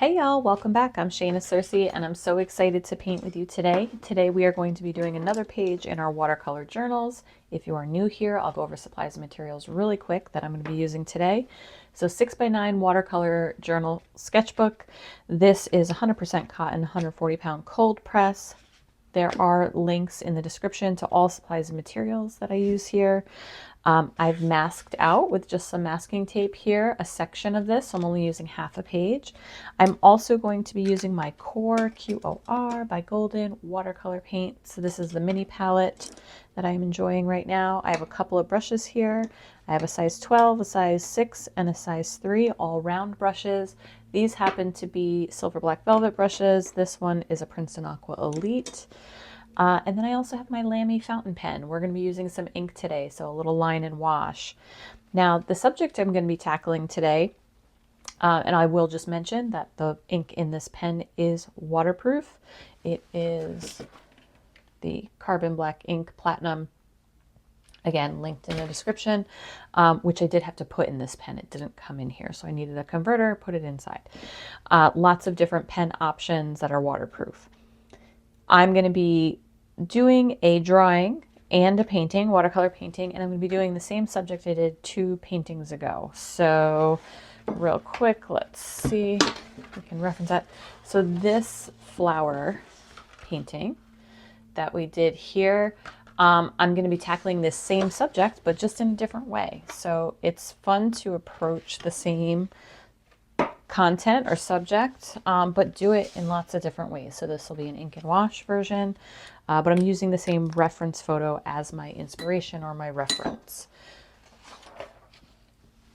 Hey y'all, welcome back. I'm Shayna Cersei and I'm so excited to paint with you today. Today we are going to be doing another page in our watercolor journals. If you are new here, I'll go over supplies and materials really quick that I'm going to be using today. So 6x9 watercolor journal sketchbook. This is 100% cotton, 140 pound cold press. There are links in the description to all supplies and materials that I use here. I've masked out with just some masking tape here a section of this. So I'm only using half a page. I'm also going to be using my Core QOR by Golden watercolor paint. So this is the mini palette that I'm enjoying right now. I have a couple of brushes here. I have a size 12, a size 6, and a size 3, all round brushes. These happen to be Silver Black Velvet brushes. This one is a Princeton Aqua Elite. And then I also have my Lamy fountain pen. We're going to be using some ink today, so a little line and wash. Now, the subject I'm going to be tackling today, and I will just mention that the ink in this pen is waterproof. It is the Carbon Black Ink Platinum, again, linked in the description, which I did have to put in this pen. It didn't come in here, so I needed a converter, put it inside. Lots of different pen options that are waterproof. I'm going to be doing a drawing and a painting, watercolor painting, and I'm going to be doing the same subject I did 2 paintings ago. So real quick, let's see if we can reference that. So this flower painting that we did here, I'm going to be tackling this same subject, but just in a different way. So it's fun to approach the same content or subject, but do it in lots of different ways. So this will be an ink and wash version, but I'm using the same reference photo as my inspiration or my reference.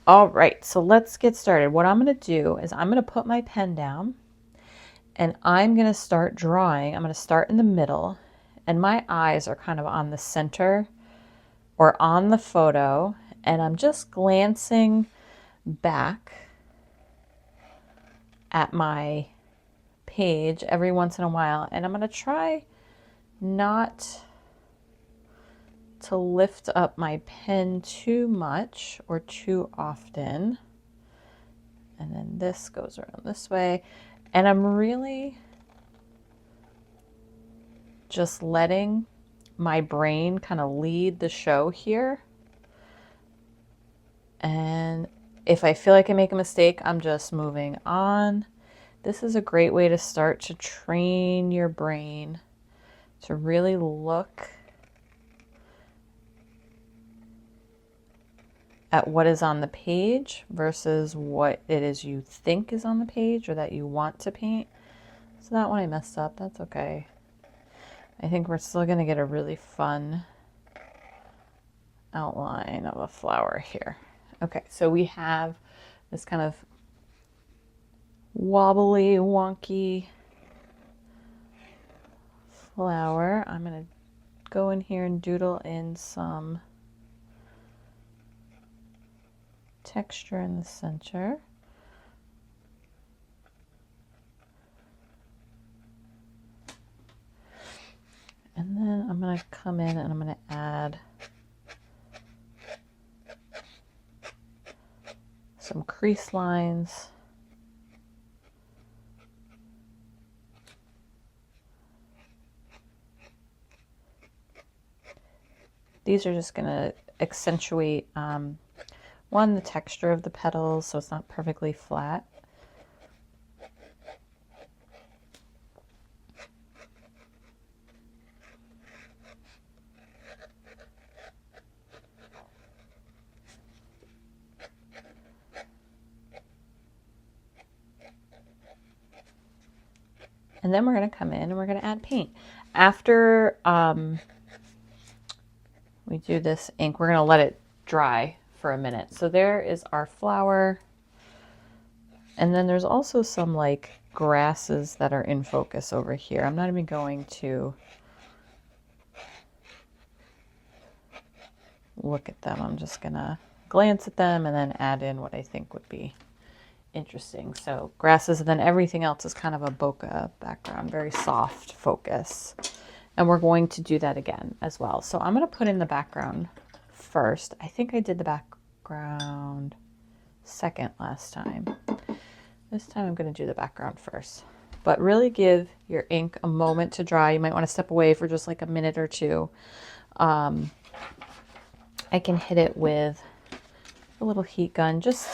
All right, so let's get started. What I'm going to do is I'm going to put my pen down and I'm going to start drawing. I'm going to start in the middle and my eyes are kind of on the center or on the photo, and I'm just glancing back at my page every once in a while, and I'm going to try not to lift up my pen too much or too often. And then this goes around this way, and I'm really just letting my brain kind of lead the show here. And if I feel like I make a mistake, I'm just moving on. This is a great way to start to train your brain to really look at what is on the page versus what it is you think is on the page or that you want to paint. So that one I messed up, that's okay. I think we're still gonna get a really fun outline of a flower here. Okay, so we have this kind of wobbly, wonky flower. I'm going to go in here and doodle in some texture in the center. And then I'm going to come in and I'm going to add some crease lines. These are just going to accentuate, one, the texture of the petals so it's not perfectly flat. And then we're going to come in and we're going to add paint. After we do this ink, we're going to let it dry for a minute. So there is our flower. And then there's also some like grasses that are in focus over here. I'm not even going to look at them. I'm just going to glance at them and then add in what I think would be interesting. So grasses, and then everything else is kind of a bokeh background, very soft focus. And we're going to do that again as well. So I'm going to put in the background first. I think I did the background second last time. This time I'm going to do the background first, but really give your ink a moment to dry. You might want to step away for just like a minute or two. I can hit it with a little heat gun, just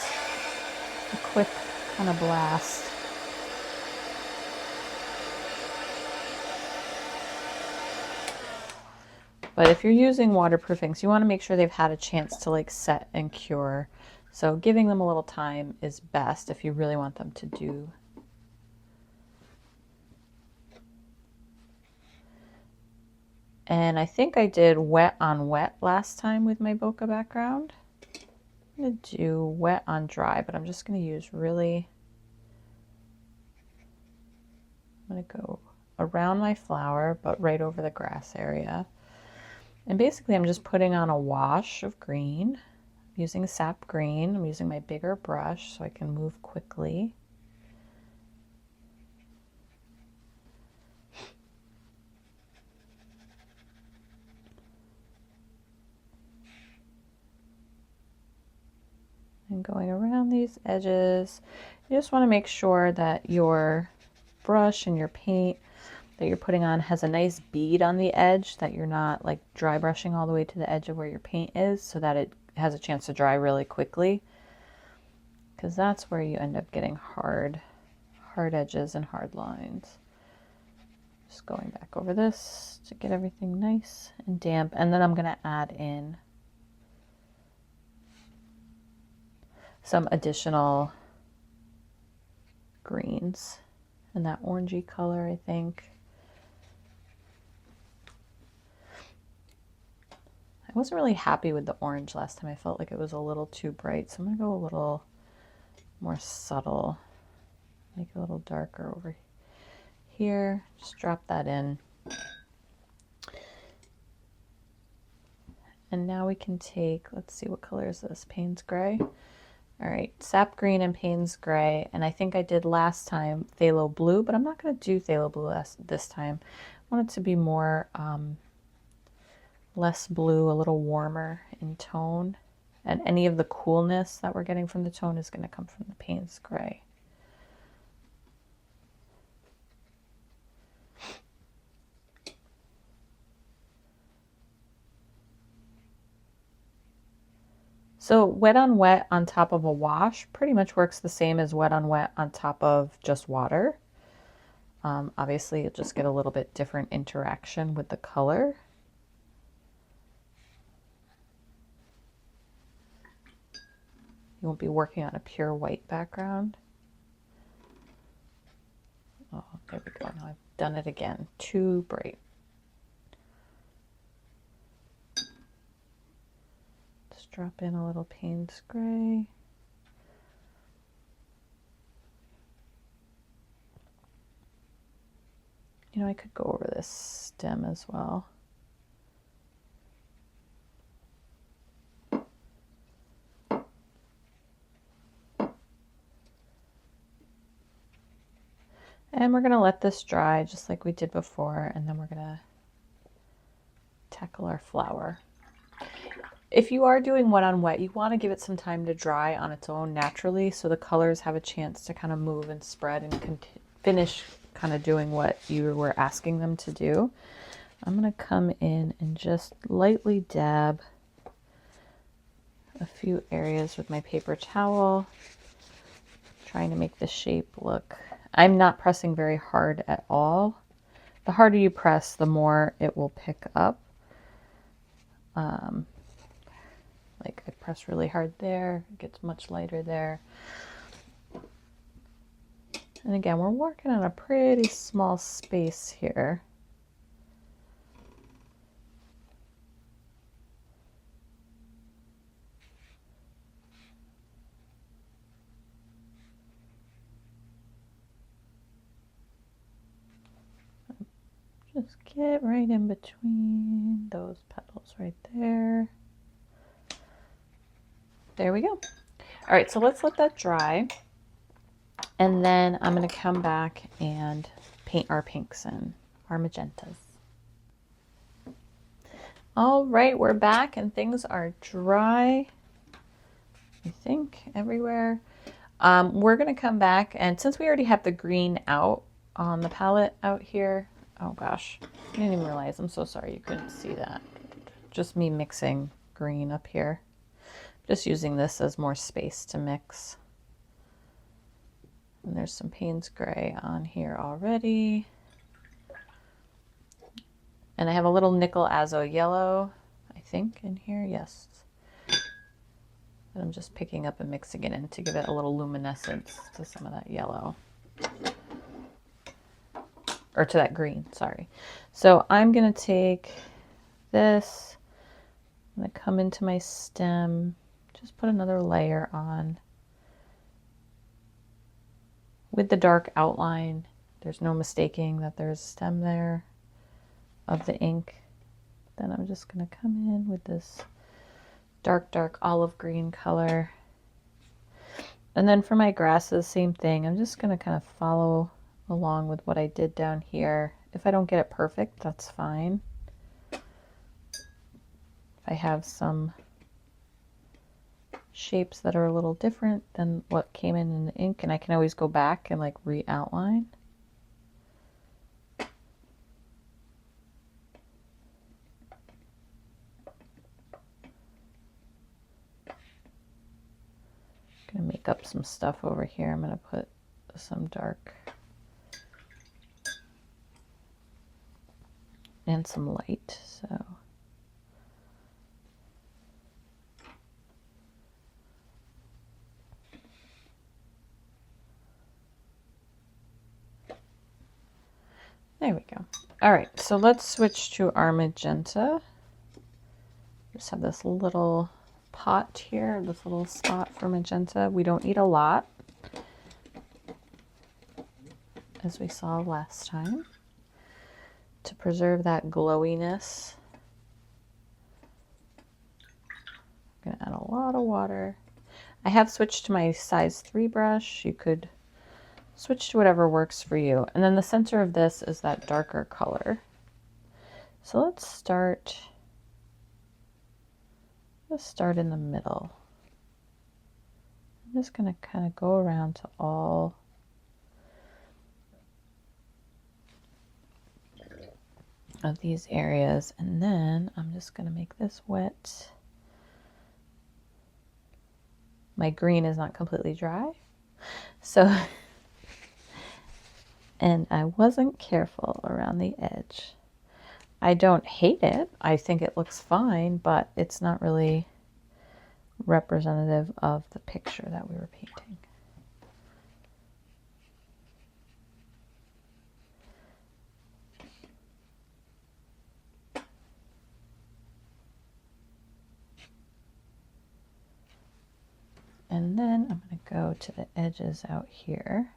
a quick kind of blast. But if you're using waterproof inks, you want to make sure they've had a chance to like set and cure. So giving them a little time is best if you really want them to do. And I think I did wet on wet last time with my bokeh background. I'm going to do wet on dry, but I'm just going to use really, I'm going to go around my flower, but right over the grass area. And basically I'm just putting on a wash of green. I'm using sap green. I'm using my bigger brush so I can move quickly. And going around these edges, you just want to make sure that your brush and your paint that you're putting on has a nice bead on the edge, that you're not like dry brushing all the way to the edge of where your paint is, so that it has a chance to dry really quickly, because that's where you end up getting hard edges and hard lines. Just going back over this to get everything nice and damp, and then I'm going to add in some additional greens in that orangey color, I think. I wasn't really happy with the orange last time. I felt like it was a little too bright, so I'm going to go a little more subtle, make it a little darker over here. Just drop that in. And now we can take, let's see, what color is this? Payne's Gray. All right, sap green and Payne's Gray. And I think I did last time Phthalo Blue, but I'm not going to do Phthalo Blue this time. I want it to be more less blue, a little warmer in tone. And any of the coolness that we're getting from the tone is going to come from the Payne's Gray. So wet on top of a wash pretty much works the same as wet on top of just water. Obviously, you'll just get a little bit different interaction with the color. You won't be working on a pure white background. Oh, there we go. Now I've done it again. Too bright. Just drop in a little Payne's Gray. You know, I could go over this stem as well. And we're going to let this dry just like we did before, and then we're going to tackle our flower. If you are doing wet on wet, you want to give it some time to dry on its own naturally, so the colors have a chance to kind of move and spread and finish kind of doing what you were asking them to do. I'm going to come in and just lightly dab a few areas with my paper towel, trying to make the shape look. I'm not pressing very hard at all. The harder you press, the more it will pick up. Like I press really hard there, it gets much lighter there. And again, we're working on a pretty small space here. Just get right in between those petals right there. There we go. All right, so let's let that dry. And then I'm going to come back and paint our pinks in, our magentas. All right, we're back and things are dry, I think, everywhere. We're going to come back, and since we already have the green out on the palette out here, oh gosh, I didn't even realize. I'm so sorry you couldn't see that. Just me mixing green up here. Just using this as more space to mix. And there's some Payne's gray on here already. And I have a little nickel azo yellow, I think, in here. Yes. And I'm just picking up and mixing it in to give it a little luminescence to some of that yellow. Or to that green, sorry. So I'm going to take this, I'm going to come into my stem, just put another layer on. With the dark outline, there's no mistaking that there's a stem there of the ink. Then I'm just going to come in with this dark olive green color. And then for my grasses, same thing. I'm just going to kind of follow along with what I did down here. If I don't get it perfect, that's fine. If I have some shapes that are a little different than what came in the ink, and I can always go back and like re-outline. Gonna make up some stuff over here. I'm gonna put some dark and some light. So there we go. All right, so let's switch to our magenta. Just have this little pot here, this little spot for magenta. We don't need a lot, as we saw last time, to preserve that glowiness. I'm gonna add a lot of water. I have switched to my size 3 brush. You could switch to whatever works for you. And then the center of this is that darker color. So let's start in the middle. I'm just going to kind of go around to all of these areas, and then I'm just going to make this wet. My green is not completely dry, so and I wasn't careful around the edge. I don't hate it. I think it looks fine, but it's not really representative of the picture that we were painting. And then I'm going to go to the edges out here.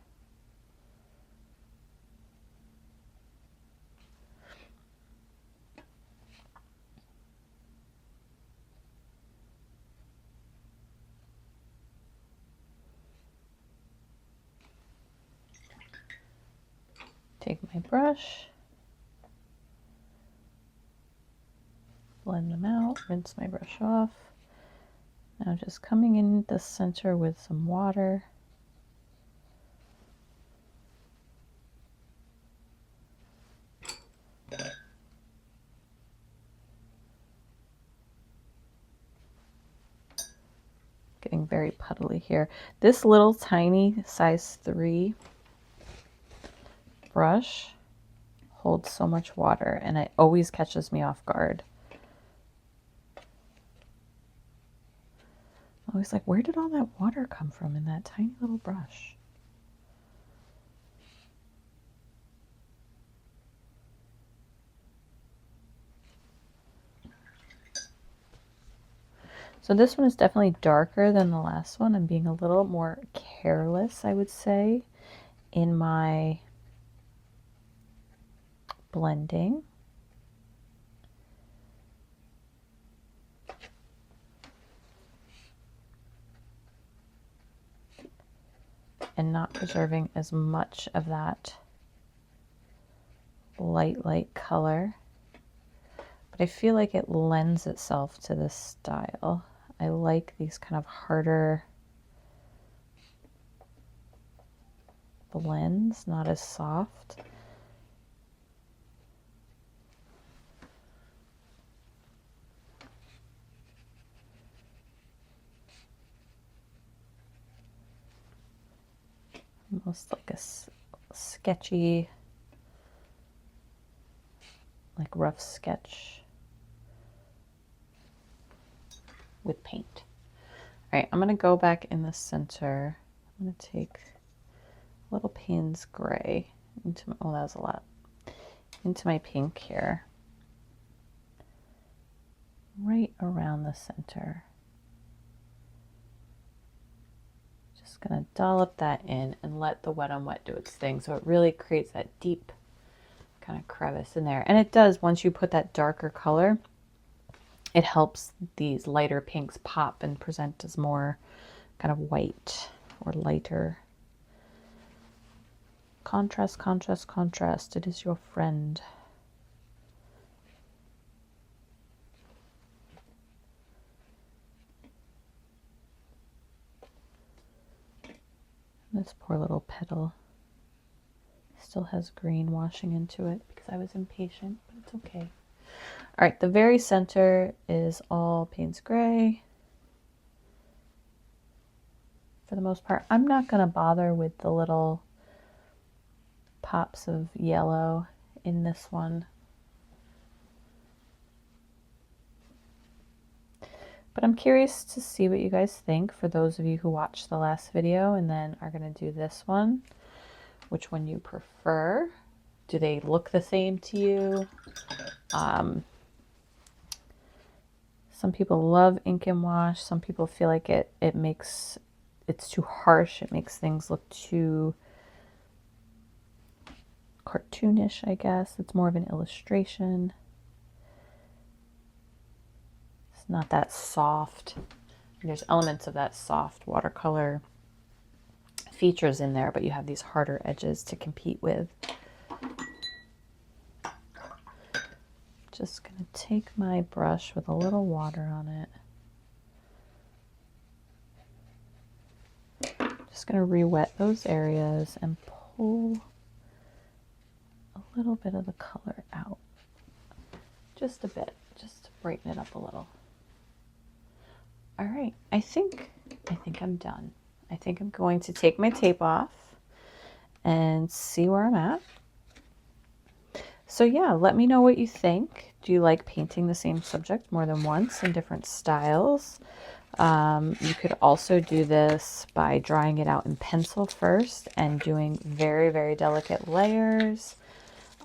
Take my brush, blend them out, rinse my brush off. Now just coming in the center with some water. Getting very puddly here. This little tiny size 3 brush holds so much water, and it always catches me off guard. I'm always like, where did all that water come from in that tiny little brush? So this one is definitely darker than the last one. I'm being a little more careless, I would say, in my blending. And not preserving as much of that light color. But I feel like it lends itself to this style. I like these kind of harder blends, not as soft. Almost like a sketchy, like rough sketch with paint. All right, I'm going to go back in the center. I'm going to take a little Payne's gray into my, oh, that was a lot, into my pink here, right around the center. Just going to dollop that in and let the wet on wet do its thing, so it really creates that deep kind of crevice in there. And it does, once you put that darker color, it helps these lighter pinks pop and present as more kind of white or lighter. Contrast, contrast, contrast. It is your friend. This poor little petal still has green washing into it because I was impatient, but it's okay. All right, the very center is all Payne's gray. For the most part, I'm not going to bother with the little pops of yellow in this one. But I'm curious to see what you guys think, for those of you who watched the last video and then are going to do this one. Which one you prefer? Do they look the same to you? Some people love ink and wash. Some people feel like it's too harsh. It makes things look too cartoonish, I guess. It's more of an illustration. It's not that soft. There's elements of that soft watercolor features in there, but you have these harder edges to compete with. Just going to take my brush with a little water on it. Just going to re-wet those areas and pull a little bit of the color out. Just a bit, just to brighten it up a little. All right, I think I'm done. I think I'm going to take my tape off and see where I'm at. So yeah, let me know what you think. Do you like painting the same subject more than once in different styles? You could also do this by drawing it out in pencil first and doing very, very delicate layers,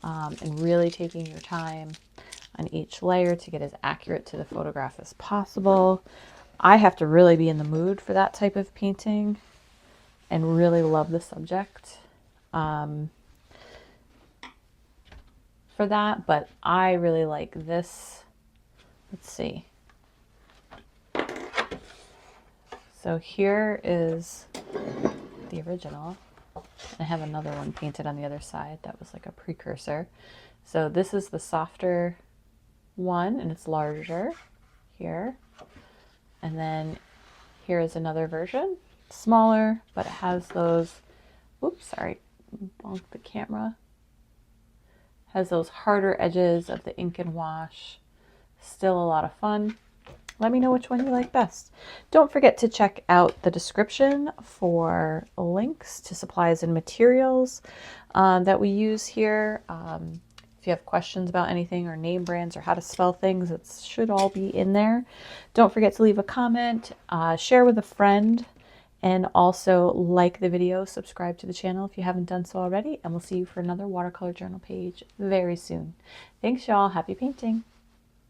and really taking your time on each layer to get as accurate to the photograph as possible. I have to really be in the mood for that type of painting and really love the subject for that, but I really like this. Let's see. So here is the original. I have another one painted on the other side that was like a precursor. So this is the softer one, and it's larger here. And then here is another version, smaller, but it has those, oops, sorry, bonked the camera. Has those harder edges of the ink and wash. Still a lot of fun. Let me know which one you like best. Don't forget to check out the description for links to supplies and materials that we use here. If you have questions about anything or name brands or how to spell things, it should all be in there. Don't forget to leave a comment, share with a friend, and also like the video, subscribe to the channel if you haven't done so already, and we'll see you for another watercolor journal page very soon. Thanks y'all, happy painting.